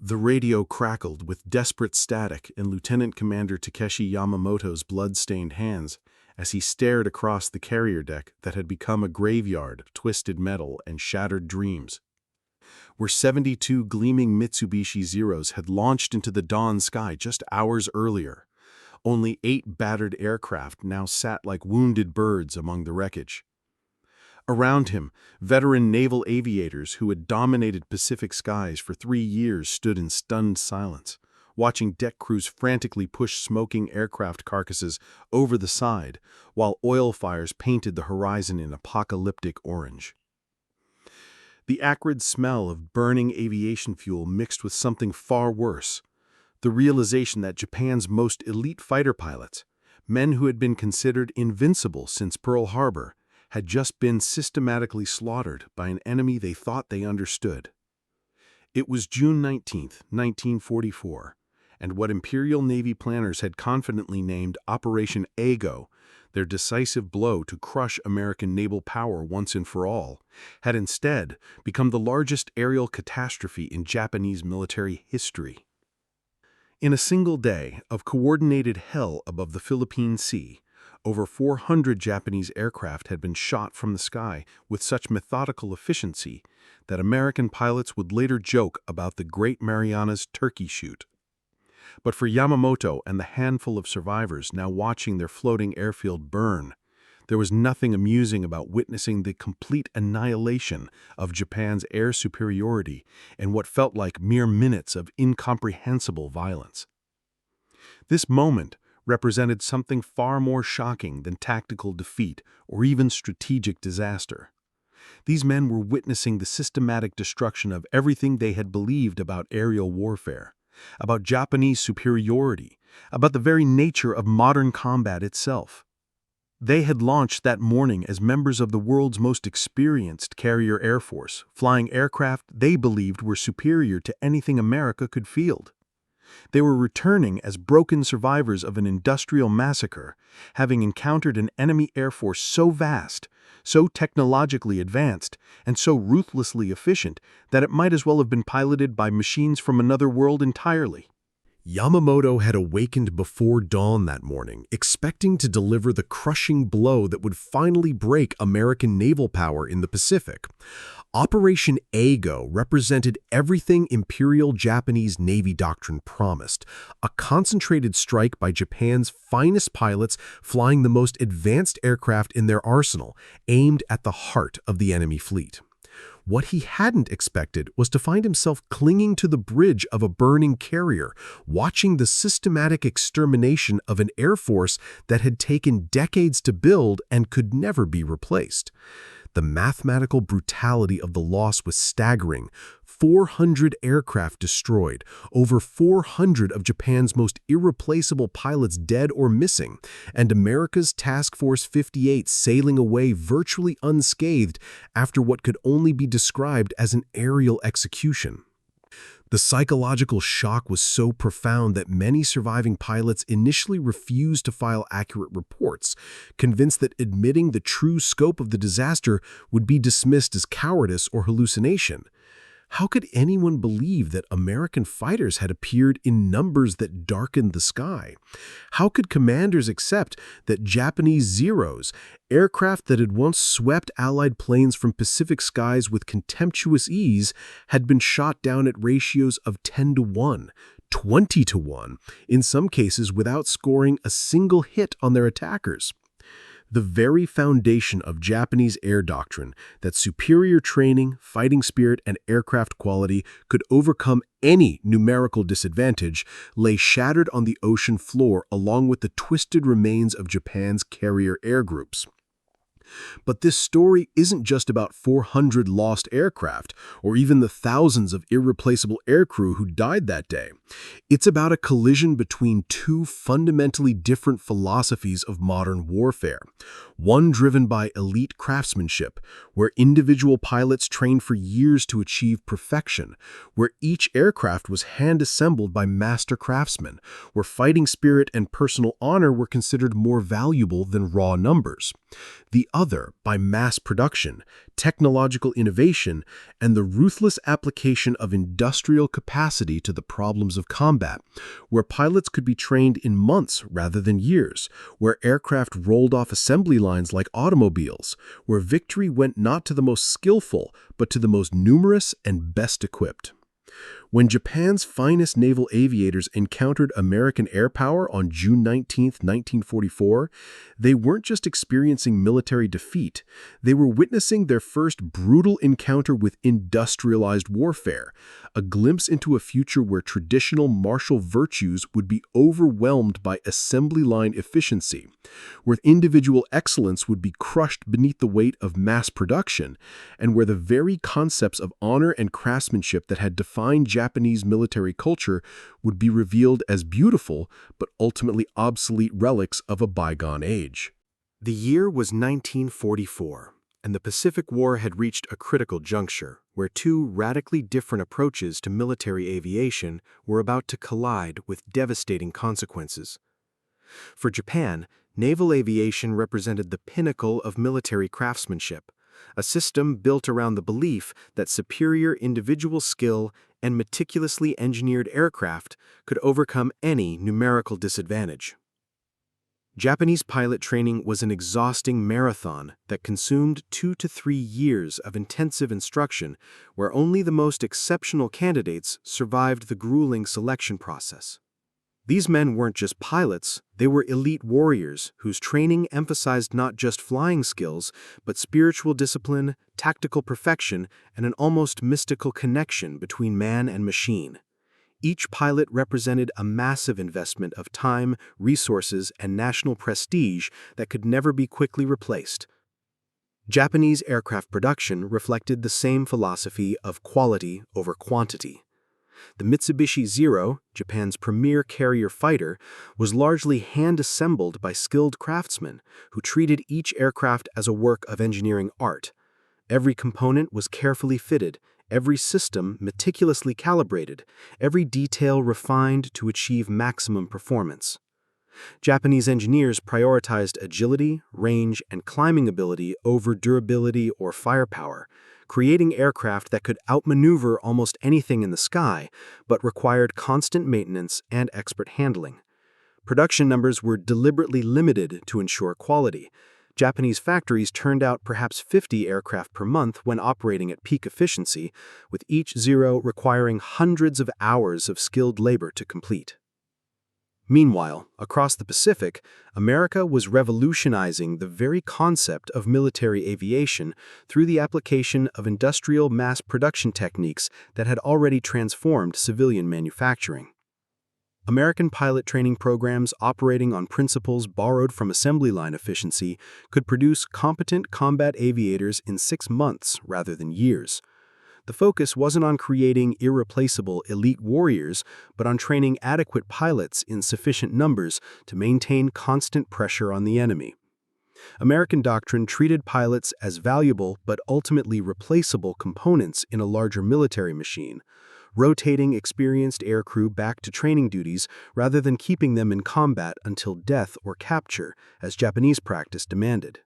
The radio crackled with desperate static in Lieutenant Commander Takeshi Yamamoto's blood-stained hands as he stared across the carrier deck that had become a graveyard of twisted metal and shattered dreams. Where 72 gleaming Mitsubishi Zeros had launched into the dawn sky just hours earlier, only 8 battered aircraft now sat like wounded birds among the wreckage. Around him, veteran naval aviators who had dominated Pacific skies for 3 years stood in stunned silence, watching deck crews frantically push smoking aircraft carcasses over the side while oil fires painted the horizon in apocalyptic orange. The acrid smell of burning aviation fuel mixed with something far worse, the realization that Japan's most elite fighter pilots, men who had been considered invincible since Pearl Harbor, had just been systematically slaughtered by an enemy they thought they understood. It was June 19, 1944, and what Imperial Navy planners had confidently named Operation Ago, their decisive blow to crush American naval power once and for all, had instead become the largest aerial catastrophe in Japanese military history. In a single day of coordinated hell above the Philippine Sea, over 400 Japanese aircraft had been shot from the sky with such methodical efficiency that American pilots would later joke about the Great Marianas Turkey Shoot. But for Yamamoto and the handful of survivors now watching their floating airfield burn, there was nothing amusing about witnessing the complete annihilation of Japan's air superiority in what felt like mere minutes of incomprehensible violence. This moment represented something far more shocking than tactical defeat or even strategic disaster. These men were witnessing the systematic destruction of everything they had believed about aerial warfare, about Japanese superiority, about the very nature of modern combat itself. They had launched that morning as members of the world's most experienced carrier air force, flying aircraft they believed were superior to anything America could field. They were returning as broken survivors of an industrial massacre, having encountered an enemy air force so vast, so technologically advanced, and so ruthlessly efficient that it might as well have been piloted by machines from another world entirely. Yamamoto had awakened before dawn that morning, expecting to deliver the crushing blow that would finally break American naval power in the Pacific. Operation Ago represented everything Imperial Japanese Navy doctrine promised, a concentrated strike by Japan's finest pilots flying the most advanced aircraft in their arsenal, aimed at the heart of the enemy fleet. What he hadn't expected was to find himself clinging to the bridge of a burning carrier, watching the systematic extermination of an air force that had taken decades to build and could never be replaced. The mathematical brutality of the loss was staggering. 400 aircraft destroyed, over 400 of Japan's most irreplaceable pilots dead or missing, and America's Task Force 58 sailing away virtually unscathed after what could only be described as an aerial execution. The psychological shock was so profound that many surviving pilots initially refused to file accurate reports, convinced that admitting the true scope of the disaster would be dismissed as cowardice or hallucination. How could anyone believe that American fighters had appeared in numbers that darkened the sky? How could commanders accept that Japanese Zeros, aircraft that had once swept Allied planes from Pacific skies with contemptuous ease, had been shot down at ratios of 10-1, 20-1, in some cases without scoring a single hit on their attackers? The very foundation of Japanese air doctrine, that superior training, fighting spirit, and aircraft quality could overcome any numerical disadvantage, lay shattered on the ocean floor along with the twisted remains of Japan's carrier air groups. But this story isn't just about 400 lost aircraft, or even the thousands of irreplaceable aircrew who died that day. It's about a collision between two fundamentally different philosophies of modern warfare. One driven by elite craftsmanship, where individual pilots trained for years to achieve perfection, where each aircraft was hand-assembled by master craftsmen, where fighting spirit and personal honor were considered more valuable than raw numbers. The other by mass production, technological innovation, and the ruthless application of industrial capacity to the problems of combat, where pilots could be trained in months rather than years, where aircraft rolled off assembly lines like automobiles, where victory went not to the most skillful, but to the most numerous and best equipped. When Japan's finest naval aviators encountered American air power on June 19, 1944, they weren't just experiencing military defeat, they were witnessing their first brutal encounter with industrialized warfare, a glimpse into a future where traditional martial virtues would be overwhelmed by assembly line efficiency, where individual excellence would be crushed beneath the weight of mass production, and where the very concepts of honor and craftsmanship that had defined Japanese military culture would be revealed as beautiful but ultimately obsolete relics of a bygone age. The year was 1944, and the Pacific War had reached a critical juncture where two radically different approaches to military aviation were about to collide with devastating consequences. For Japan, naval aviation represented the pinnacle of military craftsmanship, a system built around the belief that superior individual skill and meticulously engineered aircraft could overcome any numerical disadvantage. Japanese pilot training was an exhausting marathon that consumed 2 to 3 years of intensive instruction, where only the most exceptional candidates survived the grueling selection process. These men weren't just pilots, they were elite warriors whose training emphasized not just flying skills, but spiritual discipline, tactical perfection, and an almost mystical connection between man and machine. Each pilot represented a massive investment of time, resources, and national prestige that could never be quickly replaced. Japanese aircraft production reflected the same philosophy of quality over quantity. The Mitsubishi Zero, Japan's premier carrier fighter, was largely hand-assembled by skilled craftsmen who treated each aircraft as a work of engineering art. Every component was carefully fitted, every system meticulously calibrated, every detail refined to achieve maximum performance. Japanese engineers prioritized agility, range, and climbing ability over durability or firepower, creating aircraft that could outmaneuver almost anything in the sky, but required constant maintenance and expert handling. Production numbers were deliberately limited to ensure quality. Japanese factories turned out perhaps 50 aircraft per month when operating at peak efficiency, with each Zero requiring hundreds of hours of skilled labor to complete. Meanwhile, across the Pacific, America was revolutionizing the very concept of military aviation through the application of industrial mass production techniques that had already transformed civilian manufacturing. American pilot training programs operating on principles borrowed from assembly line efficiency could produce competent combat aviators in 6 months rather than years. The focus wasn't on creating irreplaceable elite warriors, but on training adequate pilots in sufficient numbers to maintain constant pressure on the enemy. American doctrine treated pilots as valuable but ultimately replaceable components in a larger military machine, rotating experienced aircrew back to training duties rather than keeping them in combat until death or capture, as Japanese practice demanded.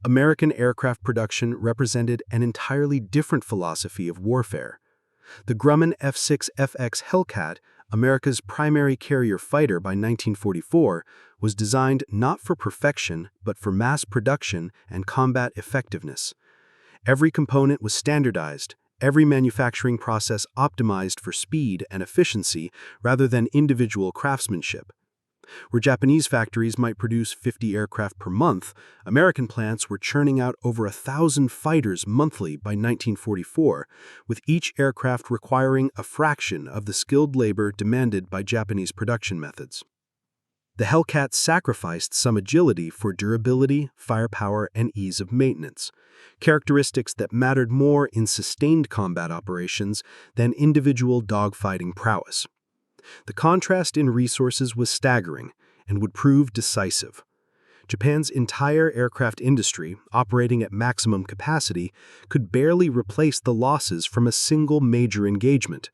American aircraft production represented an entirely different philosophy of warfare. The Grumman F-6FX Hellcat, America's primary carrier fighter by 1944, was designed not for perfection but for mass production and combat effectiveness. Every component was standardized, every manufacturing process optimized for speed and efficiency rather than individual craftsmanship. Where Japanese factories might produce 50 aircraft per month, American plants were churning out over 1,000 fighters monthly by 1944, with each aircraft requiring a fraction of the skilled labor demanded by Japanese production methods. The Hellcat sacrificed some agility for durability, firepower, and ease of maintenance, characteristics that mattered more in sustained combat operations than individual dogfighting prowess. The contrast in resources was staggering and would prove decisive. Japan's entire aircraft industry, operating at maximum capacity, could barely replace the losses from a single major engagement.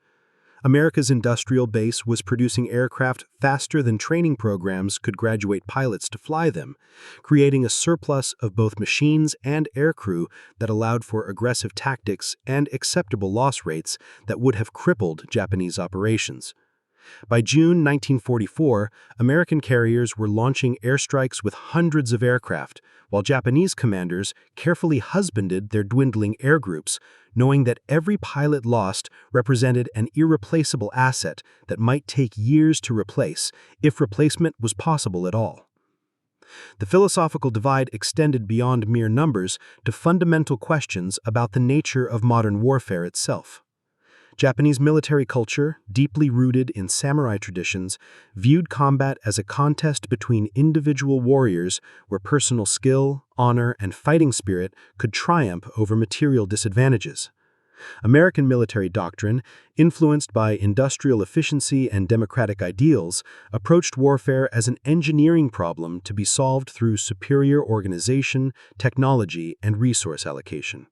America's industrial base was producing aircraft faster than training programs could graduate pilots to fly them, creating a surplus of both machines and aircrew that allowed for aggressive tactics and acceptable loss rates that would have crippled Japanese operations. By June 1944, American carriers were launching airstrikes with hundreds of aircraft, while Japanese commanders carefully husbanded their dwindling air groups, knowing that every pilot lost represented an irreplaceable asset that might take years to replace, if replacement was possible at all. The philosophical divide extended beyond mere numbers to fundamental questions about the nature of modern warfare itself. Japanese military culture, deeply rooted in samurai traditions, viewed combat as a contest between individual warriors where personal skill, honor, and fighting spirit could triumph over material disadvantages. American military doctrine, influenced by industrial efficiency and democratic ideals, approached warfare as an engineering problem to be solved through superior organization, technology, and resource allocation.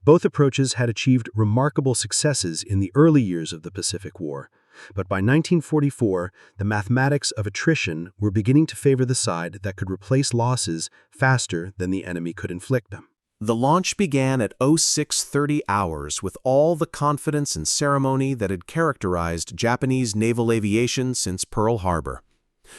Both approaches had achieved remarkable successes in the early years of the Pacific War, but by 1944, the mathematics of attrition were beginning to favor the side that could replace losses faster than the enemy could inflict them. The launch began at 0630 hours with all the confidence and ceremony that had characterized Japanese naval aviation since Pearl Harbor.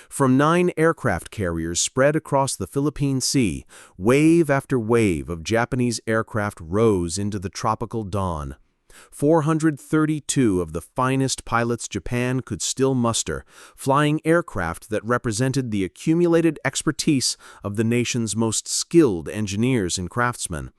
From 9 aircraft carriers spread across the Philippine Sea, wave after wave of Japanese aircraft rose into the tropical dawn. 432 of the finest pilots Japan could still muster, flying aircraft that represented the accumulated expertise of the nation's most skilled engineers and craftsmen.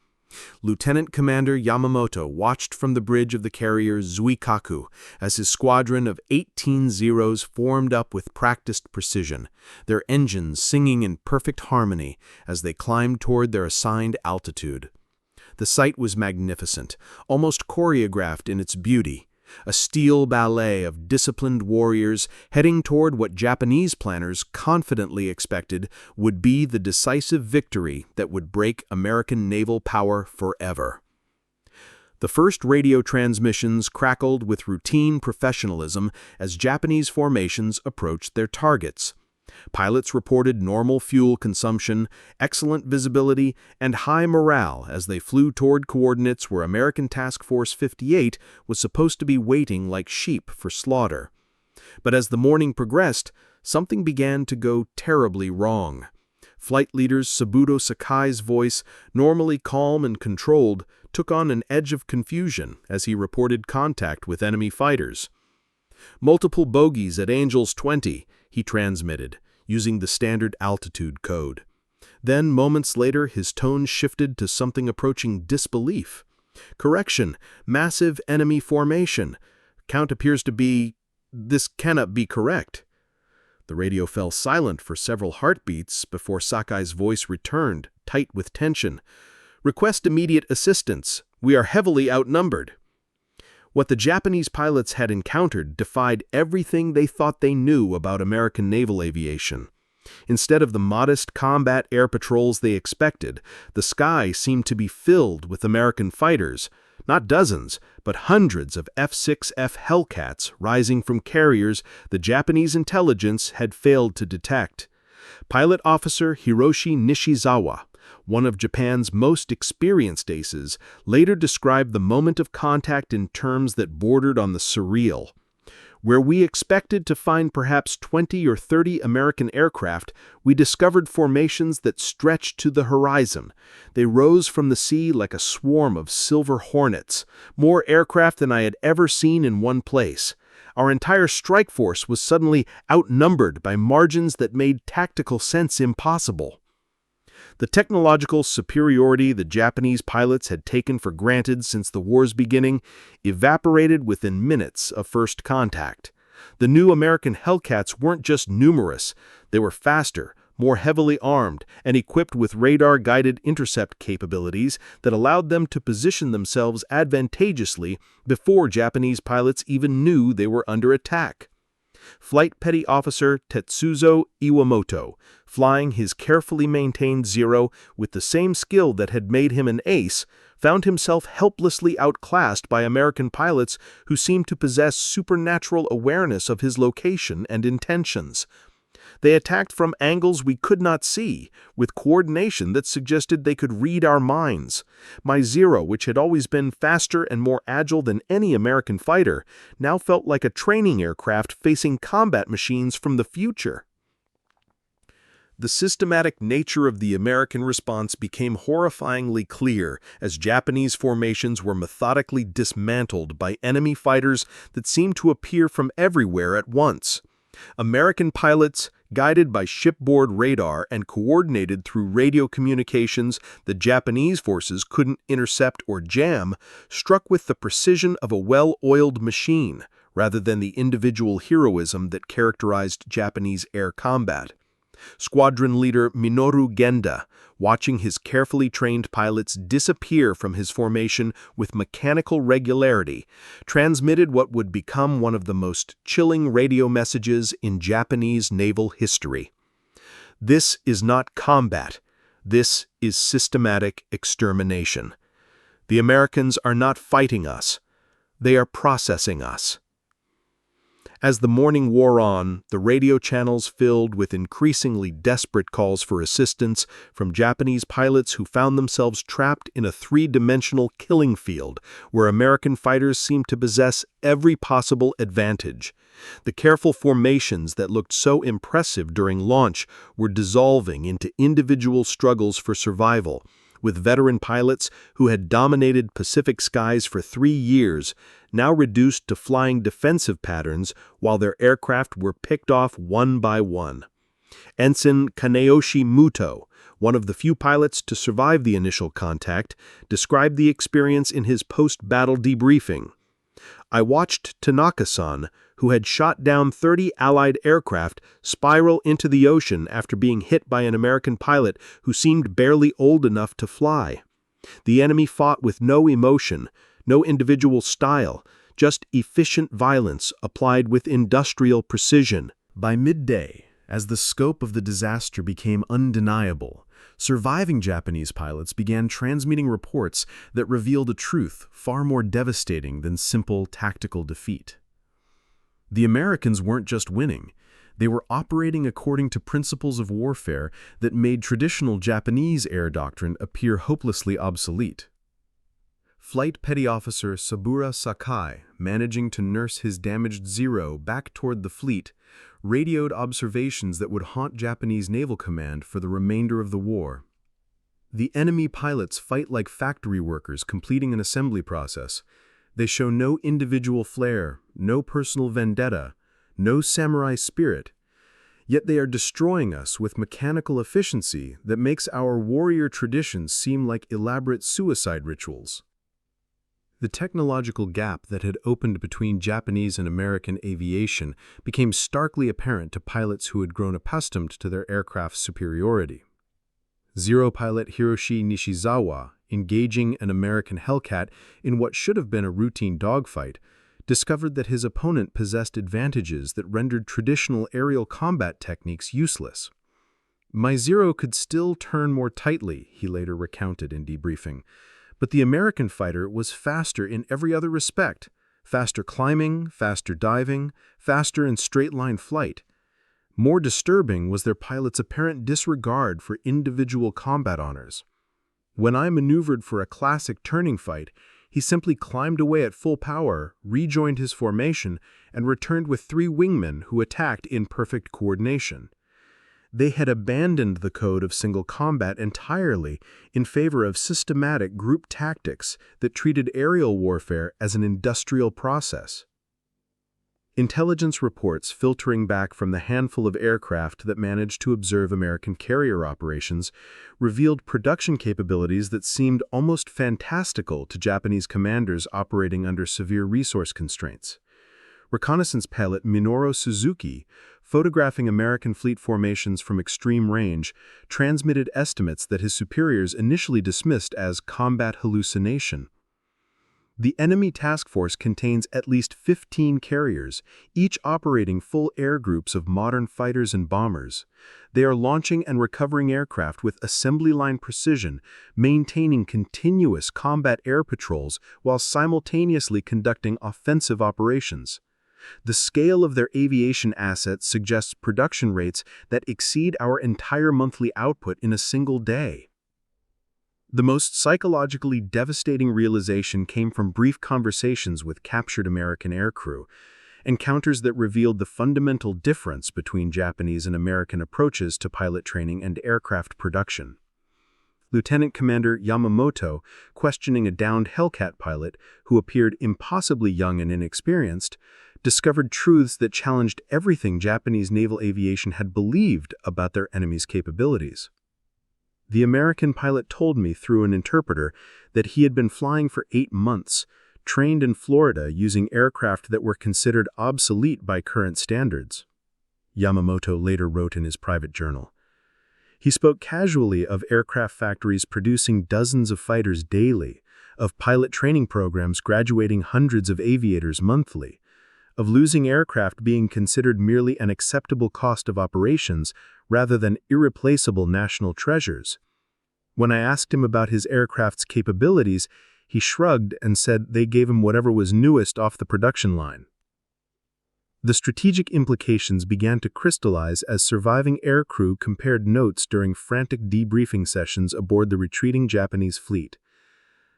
Lieutenant Commander Yamamoto watched from the bridge of the carrier Zuikaku as his squadron of 18 Zeros formed up with practiced precision, their engines singing in perfect harmony as they climbed toward their assigned altitude. The sight was magnificent, almost choreographed in its beauty, a steel ballet of disciplined warriors heading toward what Japanese planners confidently expected would be the decisive victory that would break American naval power forever. The first radio transmissions crackled with routine professionalism as Japanese formations approached their targets. Pilots reported normal fuel consumption, excellent visibility, and high morale as they flew toward coordinates where American Task Force 58 was supposed to be waiting like sheep for slaughter. But as the morning progressed, something began to go terribly wrong. Flight leader Saburo Sakai's voice, normally calm and controlled, took on an edge of confusion as he reported contact with enemy fighters. "Multiple bogeys at Angels 20, he transmitted, using the standard altitude code. Then, moments later, his tone shifted to something approaching disbelief. "Correction, massive enemy formation. Count appears to be... This cannot be correct." The radio fell silent for several heartbeats before Sakai's voice returned, tight with tension. "Request immediate assistance. We are heavily outnumbered." What the Japanese pilots had encountered defied everything they thought they knew about American naval aviation. Instead of the modest combat air patrols they expected, the sky seemed to be filled with American fighters, not dozens, but hundreds of F-6F Hellcats rising from carriers the Japanese intelligence had failed to detect. Pilot Officer Hiroshi Nishizawa, one of Japan's most experienced aces, later described the moment of contact in terms that bordered on the surreal. "Where we expected to find perhaps 20 or 30 American aircraft, we discovered formations that stretched to the horizon. They rose from the sea like a swarm of silver hornets, more aircraft than I had ever seen in one place. Our entire strike force was suddenly outnumbered by margins that made tactical sense impossible." The technological superiority the Japanese pilots had taken for granted since the war's beginning evaporated within minutes of first contact. The new American Hellcats weren't just numerous, they were faster, more heavily armed, and equipped with radar-guided intercept capabilities that allowed them to position themselves advantageously before Japanese pilots even knew they were under attack. Flight Petty Officer Tetsuzo Iwamoto, flying his carefully maintained Zero with the same skill that had made him an ace, found himself helplessly outclassed by American pilots who seemed to possess supernatural awareness of his location and intentions. They attacked from angles we could not see, with coordination that suggested they could read our minds. My Zero, which had always been faster and more agile than any American fighter, now felt like a training aircraft facing combat machines from the future. The systematic nature of the American response became horrifyingly clear as Japanese formations were methodically dismantled by enemy fighters that seemed to appear from everywhere at once. American pilots, guided by shipboard radar and coordinated through radio communications that Japanese forces couldn't intercept or jam, struck with the precision of a well-oiled machine, rather than the individual heroism that characterized Japanese air combat. Squadron leader Minoru Genda, watching his carefully trained pilots disappear from his formation with mechanical regularity, transmitted what would become one of the most chilling radio messages in Japanese naval history. This is not combat. This is systematic extermination. The Americans are not fighting us. They are processing us. As the morning wore on, the radio channels filled with increasingly desperate calls for assistance from Japanese pilots who found themselves trapped in a three-dimensional killing field where American fighters seemed to possess every possible advantage. The careful formations that looked so impressive during launch were dissolving into individual struggles for survival, with veteran pilots who had dominated Pacific skies for 3 years now reduced to flying defensive patterns while their aircraft were picked off one by one. Ensign Kaneyoshi Muto, one of the few pilots to survive the initial contact, described the experience in his post-battle debriefing. I watched Tanaka-san, who had shot down 30 Allied aircraft, spiral into the ocean after being hit by an American pilot who seemed barely old enough to fly. The enemy fought with no emotion, no individual style, just efficient violence applied with industrial precision. By midday, as the scope of the disaster became undeniable, surviving Japanese pilots began transmitting reports that revealed a truth far more devastating than simple tactical defeat. The Americans weren't just winning, they were operating according to principles of warfare that made traditional Japanese air doctrine appear hopelessly obsolete. Flight Petty Officer Saburo Sakai, managing to nurse his damaged Zero back toward the fleet, radioed observations that would haunt Japanese Naval Command for the remainder of the war. The enemy pilots fight like factory workers completing an assembly process. They show no individual flair, no personal vendetta, no samurai spirit. Yet they are destroying us with mechanical efficiency that makes our warrior traditions seem like elaborate suicide rituals. The technological gap that had opened between Japanese and American aviation became starkly apparent to pilots who had grown accustomed to their aircraft's superiority. Zero pilot Hiroshi Nishizawa, engaging an American Hellcat in what should have been a routine dogfight, discovered that his opponent possessed advantages that rendered traditional aerial combat techniques useless. My Zero could still turn more tightly, he later recounted in debriefing, but the American fighter was faster in every other respect, faster climbing, faster diving, faster in straight-line flight. More disturbing was their pilot's apparent disregard for individual combat honors. When I maneuvered for a classic turning fight, he simply climbed away at full power, rejoined his formation, and returned with 3 wingmen who attacked in perfect coordination. They had abandoned the code of single combat entirely in favor of systematic group tactics that treated aerial warfare as an industrial process. Intelligence reports filtering back from the handful of aircraft that managed to observe American carrier operations revealed production capabilities that seemed almost fantastical to Japanese commanders operating under severe resource constraints. Reconnaissance pilot Minoru Suzuki, photographing American fleet formations from extreme range, transmitted estimates that his superiors initially dismissed as combat hallucination. The enemy task force contains at least 15 carriers, each operating full air groups of modern fighters and bombers. They are launching and recovering aircraft with assembly line precision, maintaining continuous combat air patrols while simultaneously conducting offensive operations. The scale of their aviation assets suggests production rates that exceed our entire monthly output in a single day. The most psychologically devastating realization came from brief conversations with captured American aircrew, encounters that revealed the fundamental difference between Japanese and American approaches to pilot training and aircraft production. Lieutenant Commander Yamamoto, questioning a downed Hellcat pilot who appeared impossibly young and inexperienced, discovered truths that challenged everything Japanese naval aviation had believed about their enemy's capabilities. The American pilot told me through an interpreter that he had been flying for 8 months, trained in Florida using aircraft that were considered obsolete by current standards. Yamamoto later wrote in his private journal. He spoke casually of aircraft factories producing dozens of fighters daily, of pilot training programs graduating hundreds of aviators monthly, of losing aircraft being considered merely an acceptable cost of operations rather than irreplaceable national treasures. When I asked him about his aircraft's capabilities, he shrugged and said they gave him whatever was newest off the production line. The strategic implications began to crystallize as surviving aircrew compared notes during frantic debriefing sessions aboard the retreating Japanese fleet.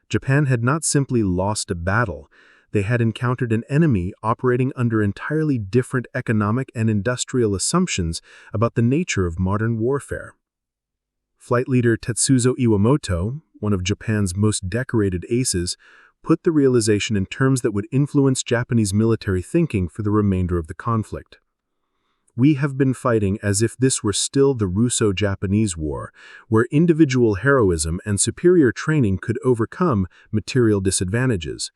Japan had not simply lost a battle, they had encountered an enemy operating under entirely different economic and industrial assumptions about the nature of modern warfare. Flight leader Tetsuzo Iwamoto, one of Japan's most decorated aces, put the realization in terms that would influence Japanese military thinking for the remainder of the conflict. We have been fighting as if this were still the Russo-Japanese War, where individual heroism and superior training could overcome material disadvantages.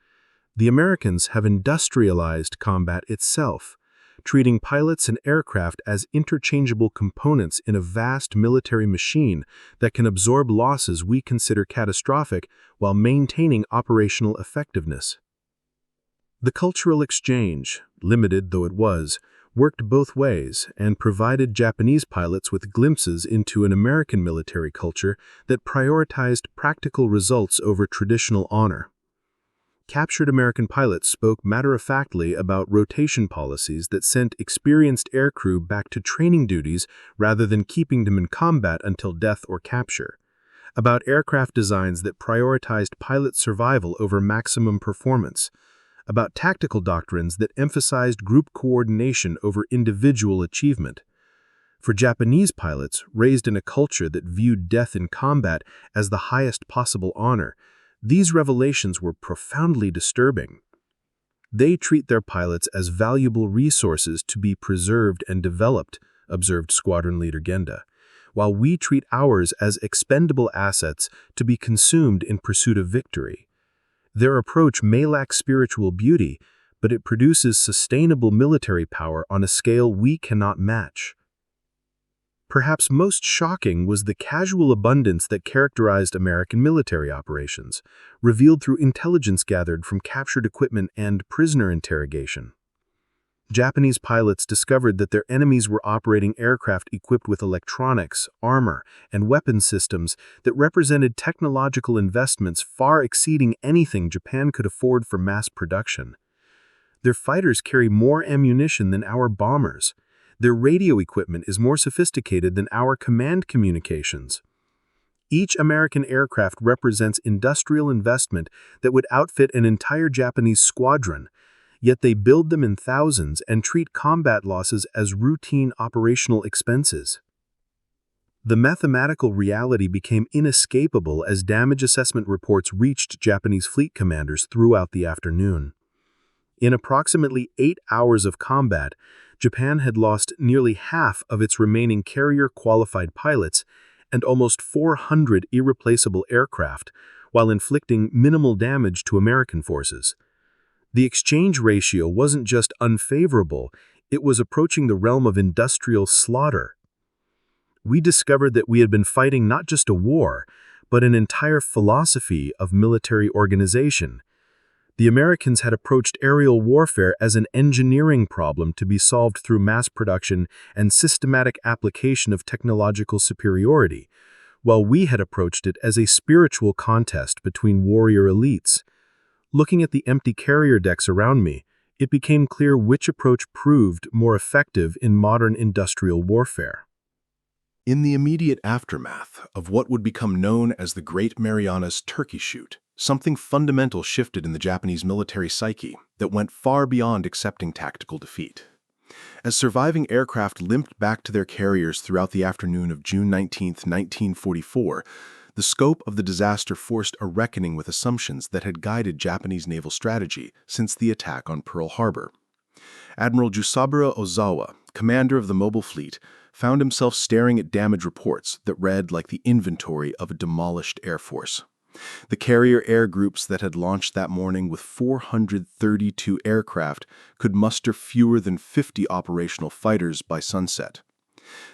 The Americans have industrialized combat itself, treating pilots and aircraft as interchangeable components in a vast military machine that can absorb losses we consider catastrophic while maintaining operational effectiveness. The cultural exchange, limited though it was, worked both ways and provided Japanese pilots with glimpses into an American military culture that prioritized practical results over traditional honor. Captured American pilots spoke matter-of-factly about rotation policies that sent experienced aircrew back to training duties rather than keeping them in combat until death or capture, about aircraft designs that prioritized pilot survival over maximum performance, about tactical doctrines that emphasized group coordination over individual achievement. For Japanese pilots, raised in a culture that viewed death in combat as the highest possible honor, these revelations were profoundly disturbing. They treat their pilots as valuable resources to be preserved and developed, observed Squadron Leader Genda, while we treat ours as expendable assets to be consumed in pursuit of victory. Their approach may lack spiritual beauty, but it produces sustainable military power on a scale we cannot match. Perhaps most shocking was the casual abundance that characterized American military operations, revealed through intelligence gathered from captured equipment and prisoner interrogation. Japanese pilots discovered that their enemies were operating aircraft equipped with electronics, armor, and weapon systems that represented technological investments far exceeding anything Japan could afford for mass production. Their fighters carry more ammunition than our bombers. Their radio equipment is more sophisticated than our command communications. Each American aircraft represents industrial investment that would outfit an entire Japanese squadron, yet they build them in thousands and treat combat losses as routine operational expenses. The mathematical reality became inescapable as damage assessment reports reached Japanese fleet commanders throughout the afternoon. In approximately 8 hours of combat, Japan had lost nearly half of its remaining carrier-qualified pilots and almost 400 irreplaceable aircraft, while inflicting minimal damage to American forces. The exchange ratio wasn't just unfavorable, it was approaching the realm of industrial slaughter. We discovered that we had been fighting not just a war, but an entire philosophy of military organization. The Americans had approached aerial warfare as an engineering problem to be solved through mass production and systematic application of technological superiority, while we had approached it as a spiritual contest between warrior elites. Looking at the empty carrier decks around me, it became clear which approach proved more effective in modern industrial warfare. In the immediate aftermath of what would become known as the Great Marianas Turkey Shoot, something fundamental shifted in the Japanese military psyche that went far beyond accepting tactical defeat. As surviving aircraft limped back to their carriers throughout the afternoon of June 19, 1944, the scope of the disaster forced a reckoning with assumptions that had guided Japanese naval strategy since the attack on Pearl Harbor. Admiral Jusaburo Ozawa, commander of the mobile fleet, found himself staring at damage reports that read like the inventory of a demolished air force. The carrier air groups that had launched that morning with 432 aircraft could muster fewer than 50 operational fighters by sunset.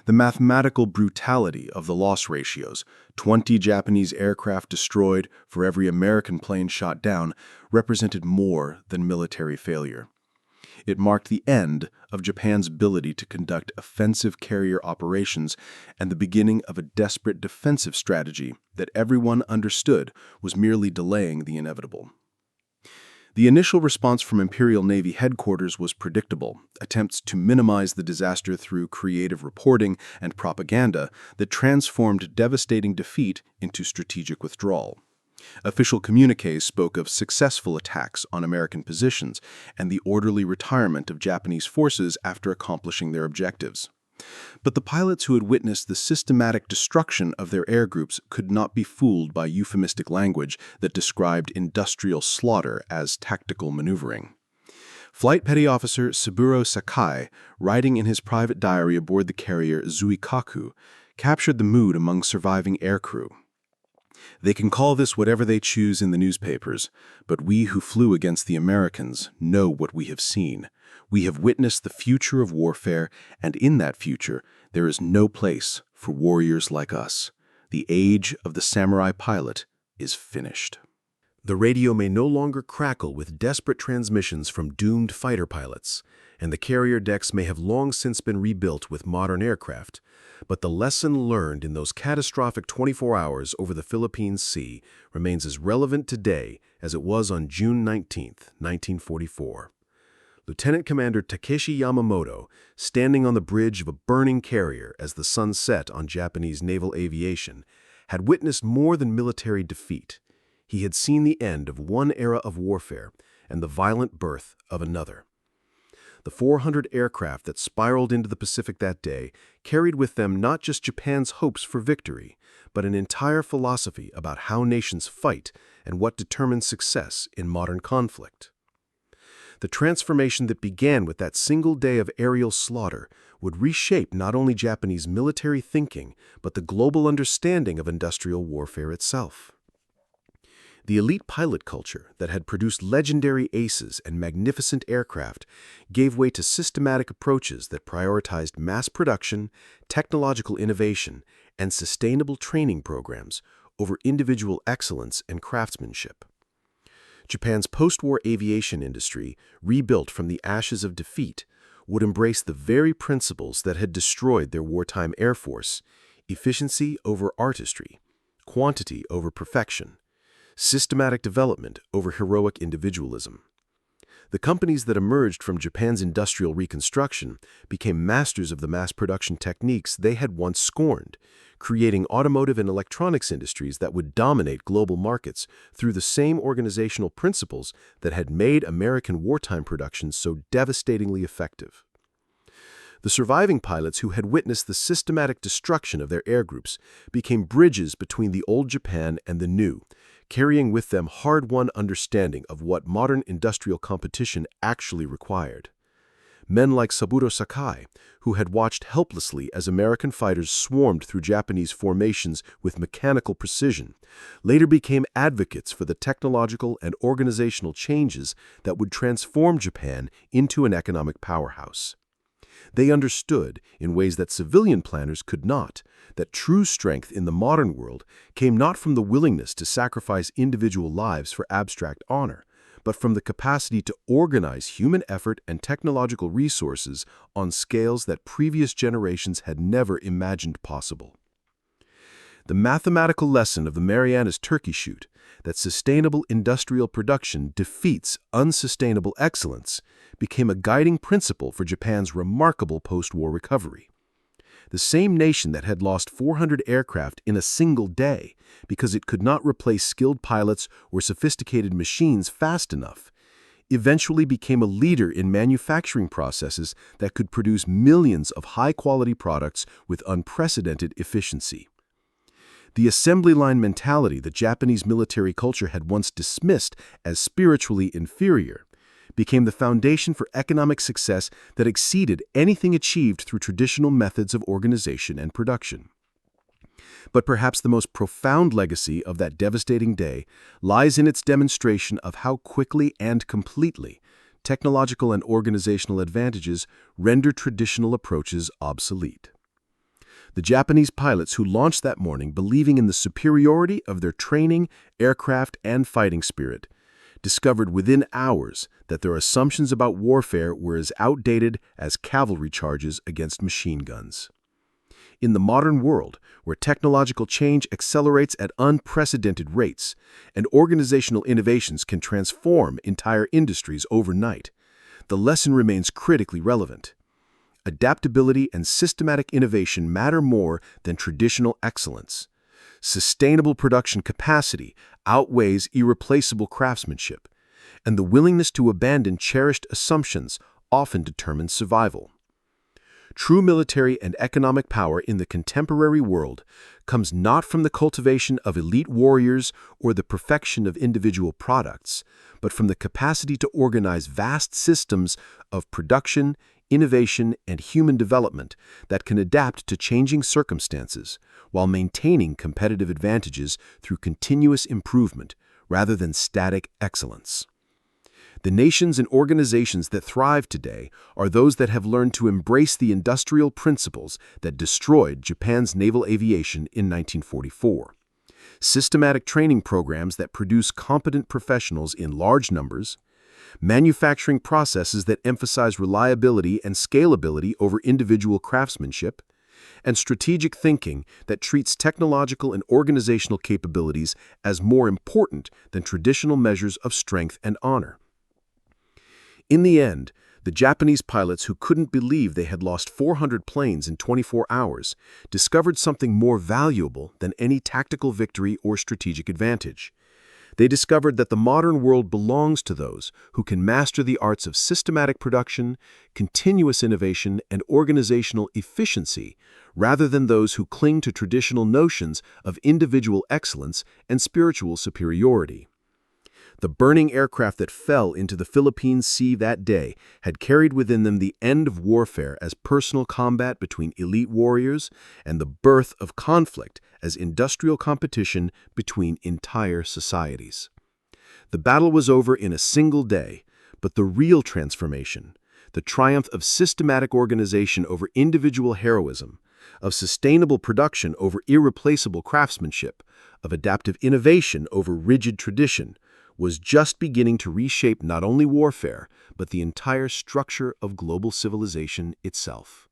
The mathematical brutality of the loss ratios, 20 Japanese aircraft destroyed for every American plane shot down, represented more than military failure. It marked the end of Japan's ability to conduct offensive carrier operations and the beginning of a desperate defensive strategy that everyone understood was merely delaying the inevitable. The initial response from Imperial Navy headquarters was predictable, attempts to minimize the disaster through creative reporting and propaganda that transformed devastating defeat into strategic withdrawal. Official communiques spoke of successful attacks on American positions and the orderly retirement of Japanese forces after accomplishing their objectives. But the pilots who had witnessed the systematic destruction of their air groups could not be fooled by euphemistic language that described industrial slaughter as tactical maneuvering. Flight Petty Officer Saburo Sakai, writing in his private diary aboard the carrier Zuikaku, captured the mood among surviving aircrew. They can call this whatever they choose in the newspapers, but we who flew against the Americans know what we have seen. We have witnessed the future of warfare, and in that future, there is no place for warriors like us. The age of the samurai pilot is finished. The radio may no longer crackle with desperate transmissions from doomed fighter pilots, and the carrier decks may have long since been rebuilt with modern aircraft, but the lesson learned in those catastrophic 24 hours over the Philippine Sea remains as relevant today as it was on June 19, 1944. Lieutenant Commander Takeshi Yamamoto, standing on the bridge of a burning carrier as the sun set on Japanese naval aviation, had witnessed more than military defeat. He had seen the end of one era of warfare and the violent birth of another. The 400 aircraft that spiraled into the Pacific that day carried with them not just Japan's hopes for victory, but an entire philosophy about how nations fight and what determines success in modern conflict. The transformation that began with that single day of aerial slaughter would reshape not only Japanese military thinking, but the global understanding of industrial warfare itself. The elite pilot culture that had produced legendary aces and magnificent aircraft gave way to systematic approaches that prioritized mass production, technological innovation, and sustainable training programs over individual excellence and craftsmanship. Japan's post-war aviation industry, rebuilt from the ashes of defeat, would embrace the very principles that had destroyed their wartime air force: efficiency over artistry, quantity over perfection, systematic development over heroic individualism. The companies that emerged from Japan's industrial reconstruction became masters of the mass production techniques they had once scorned, creating automotive and electronics industries that would dominate global markets through the same organizational principles that had made American wartime production so devastatingly effective. The surviving pilots who had witnessed the systematic destruction of their air groups became bridges between the old Japan and the new, carrying with them hard-won understanding of what modern industrial competition actually required. Men like Saburo Sakai, who had watched helplessly as American fighters swarmed through Japanese formations with mechanical precision, later became advocates for the technological and organizational changes that would transform Japan into an economic powerhouse. They understood, in ways that civilian planners could not, that true strength in the modern world came not from the willingness to sacrifice individual lives for abstract honor, but from the capacity to organize human effort and technological resources on scales that previous generations had never imagined possible. The mathematical lesson of the Marianas Turkey Shoot, that sustainable industrial production defeats unsustainable excellence, became a guiding principle for Japan's remarkable post-war recovery. The same nation that had lost 400 aircraft in a single day because it could not replace skilled pilots or sophisticated machines fast enough, eventually became a leader in manufacturing processes that could produce millions of high-quality products with unprecedented efficiency. The assembly line mentality that Japanese military culture had once dismissed as spiritually inferior became the foundation for economic success that exceeded anything achieved through traditional methods of organization and production. But perhaps the most profound legacy of that devastating day lies in its demonstration of how quickly and completely technological and organizational advantages render traditional approaches obsolete. The Japanese pilots who launched that morning believing in the superiority of their training, aircraft, and fighting spirit discovered within hours that their assumptions about warfare were as outdated as cavalry charges against machine guns. In the modern world, where technological change accelerates at unprecedented rates and organizational innovations can transform entire industries overnight, the lesson remains critically relevant. Adaptability and systematic innovation matter more than traditional excellence. Sustainable production capacity outweighs irreplaceable craftsmanship, and the willingness to abandon cherished assumptions often determines survival. True military and economic power in the contemporary world comes not from the cultivation of elite warriors or the perfection of individual products, but from the capacity to organize vast systems of production, innovation, and human development that can adapt to changing circumstances while maintaining competitive advantages through continuous improvement rather than static excellence. The nations and organizations that thrive today are those that have learned to embrace the industrial principles that destroyed Japan's naval aviation in 1944. Systematic training programs that produce competent professionals in large numbers, manufacturing processes that emphasize reliability and scalability over individual craftsmanship, and strategic thinking that treats technological and organizational capabilities as more important than traditional measures of strength and honor. In the end, the Japanese pilots who couldn't believe they had lost 400 planes in 24 hours discovered something more valuable than any tactical victory or strategic advantage. They discovered that the modern world belongs to those who can master the arts of systematic production, continuous innovation, and organizational efficiency, rather than those who cling to traditional notions of individual excellence and spiritual superiority. The burning aircraft that fell into the Philippine Sea that day had carried within them the end of warfare as personal combat between elite warriors and the birth of conflict as industrial competition between entire societies. The battle was over in a single day, but the real transformation, the triumph of systematic organization over individual heroism, of sustainable production over irreplaceable craftsmanship, of adaptive innovation over rigid tradition, was just beginning to reshape not only warfare, but the entire structure of global civilization itself.